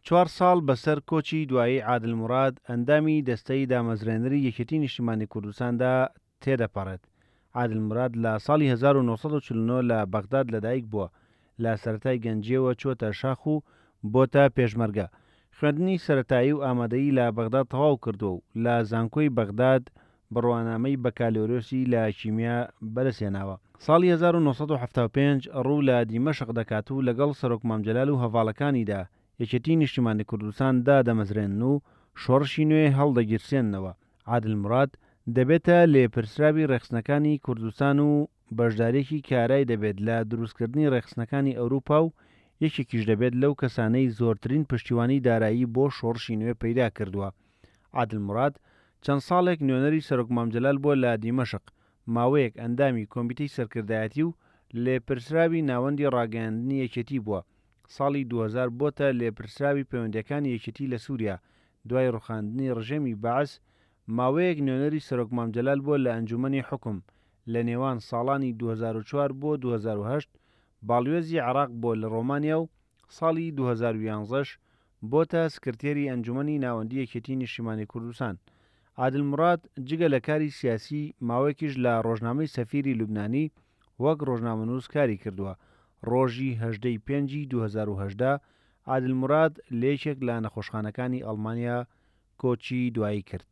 4 ساڵ بەسەر کۆچی دوایی عادڵموراد ئەندامی دەستەی دامەزرێنەری یەکێتی نیشتیمانی کوردستاندا تێدەپەڕێت. عادڵموراد لە ساڵی 1949 لە بەغداد لەدایک بووە، لە سەرەتای گەنجیەوە چۆتە شاخ و بۆتە پێشمەرگە. خوێندنی سەرەتایی و ئامادەیی لە بەغداد تەواو کردووە و لە زانکۆی بەغداد بڕوانامەی بەکالۆرۆسی لە کیمیا بەدەستهێناوە. ساڵی 1975 ڕوو لە دیمەشق دەکات و لەگەڵ سەرۆک مامجەلال و هەڤاڵەکانیدا یەکێتی نیشتیمانی کوردستان دادەمەزرێن و شۆڕشی نوێ هەڵدەگیرسێننەوە. عادڵموراد دەبێتە لێپرسراوی ڕێخستنەکانی کوردستان و بەشدارێکی کارای دەبێت لە دروستکردنی ڕێخستنەکانی ئەوروپا و یەکێکیش دەبێت لەو کەسانەی زۆرترین پشتیوانی دارایی بۆ شۆڕشی نوێ پەیدا کردووە. عادڵموراد چەند ساڵێک نوێنەری سەرۆک مامجەلال بووە لە دیمەشق، ماوەیەک ئەندامی کۆمیتەی سەرکردایەتی و لێپرسراوی ناوەندی ڕاگەیاندنی یەکێتی بووە. ساڵی 2000 بۆتە لێپرسراوی پەیوەندیەکانی یەکێتی لە سووریا دوای ڕوخاندنی ڕژێمی بەعەس. ماوەیەک نوێنەری سەرۆک مامجەلال بووە لە ئەنجومەنی حوکم لە نێوان ساڵانی 2004 بۆ 2008. باڵیۆزی عێراق بۆ لە ڕۆمانیا و ساڵی 2011ش بۆتە سکرتێری ئەنجومەنی ناوەندی یەکێتی نیشتیمانی کوردستان. عادڵموراد جگە لە کاری سیاسی ماوەیەکیش لە ڕۆژنامەی سەفیری لوبنانی وەک ڕۆژنامەنووس کاری کردووە. ڕۆژی 18 پێنجی 2018 عادڵموراد لە یەکێک لە نەخۆشخانەکانی ئەڵمانیا کۆچی دوایی کرد.